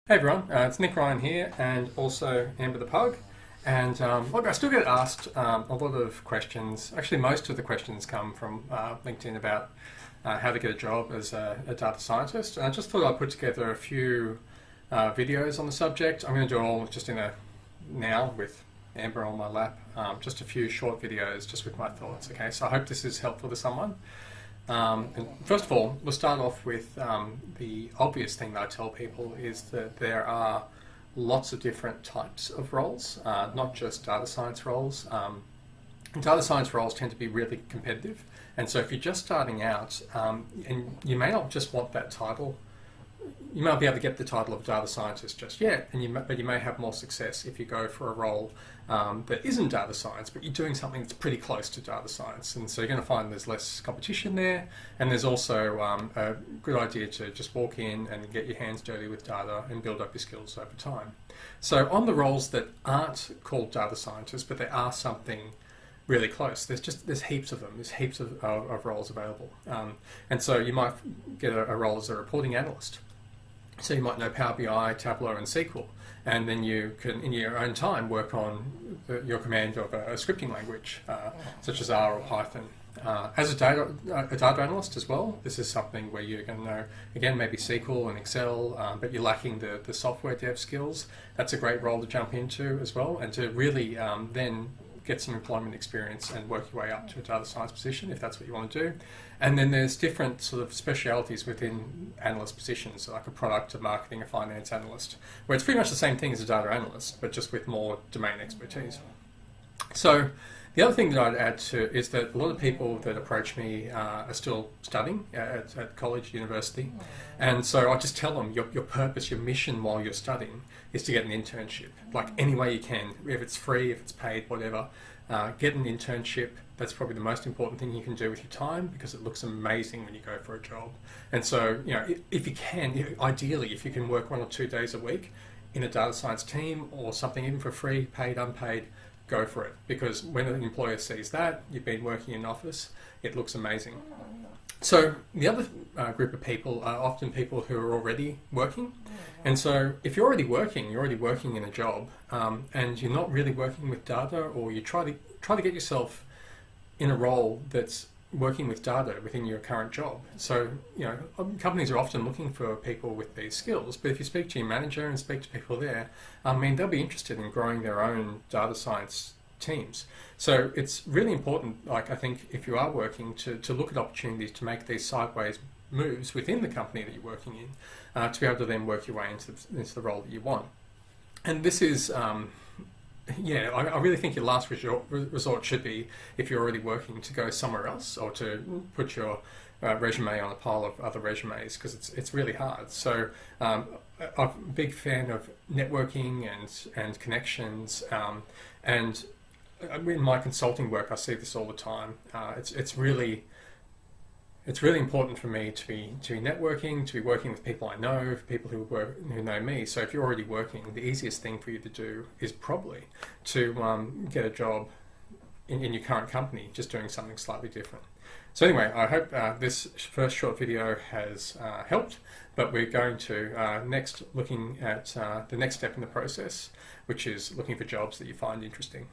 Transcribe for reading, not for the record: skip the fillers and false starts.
Hey everyone, it's Nick Ryan here, and also Amber the Pug. And look, I still get asked a lot of questions. Actually, most of the questions come from LinkedIn about how to get a job as a data scientist. And I just thought I'd put together a few videos on the subject. I'm going to do it all just now with Amber on my lap. Just a few short videos just with my thoughts. Okay, so I hope this is helpful to someone. And first of all, we'll start off with the obvious thing that I tell people is that there are lots of different types of roles, not just data science roles. Data science roles tend to be really competitive, and so if you're just starting out, and you may not just want that title, you might be able to get the title of data scientist just yet, but you may have more success if you go for a role that isn't data science, but you're doing something that's pretty close to data science. And so you're going to find there's less competition there, and there's also a good idea to just walk in and get your hands dirty with data and build up your skills over time. So on the roles that aren't called data scientists, but they are something really close, there's heaps of them. There's heaps of roles available. And so you might get a role as a reporting analyst. So you might know Power BI, Tableau, and SQL, and then you can, in your own time, work on your command of a scripting language, such as R or Python. As a data analyst as well, this is something where you're going to know, again, maybe SQL and Excel, but you're lacking the software dev skills. That's a great role to jump into as well, and to really then get some employment experience and work your way up to a data science position if that's what you want to do. And then there's different sort of specialities within analyst positions, so like a product, a marketing, a finance analyst, where it's pretty much the same thing as a data analyst, but just with more domain expertise. So the other thing that I'd add to is that a lot of people that approach me are still studying at college, university, and so I just tell them your purpose, your mission while you're studying is to get an internship, like any way you can, if it's free, if it's paid, whatever. Get an internship. That's probably the most important thing you can do with your time, because it looks amazing when you go for a job. And so, if you can, ideally, if you can work 1 or 2 days a week in a data science team or something, even for free, paid, unpaid, go for it. Because when an employer sees that you've been working in an office, it looks amazing. So the other group of people are often people who are already working. And so if you're already working in a job, and you're not really working with data, or you try to get yourself in a role that's working with data within your current job. So, companies are often looking for people with these skills, but if you speak to your manager and speak to people there, they'll be interested in growing their own data science teams. So it's really important, I think, if you are working, to look at opportunities to make these sideways moves within the company that you're working in, to be able to then work your way into the role that you want. And this is, I really think your last resort should be, if you're already working, to go somewhere else, or to put your resume on a pile of other resumes, because it's really hard. So I'm a big fan of networking and connections, and in my consulting work, I see this all the time. It's really important for me to be networking, to be working with people I know, people who know me. So if you're already working, the easiest thing for you to do is probably to get a job in your current company, just doing something slightly different. So anyway, I hope this first short video has helped, but we're going to next looking at the next step in the process, which is looking for jobs that you find interesting.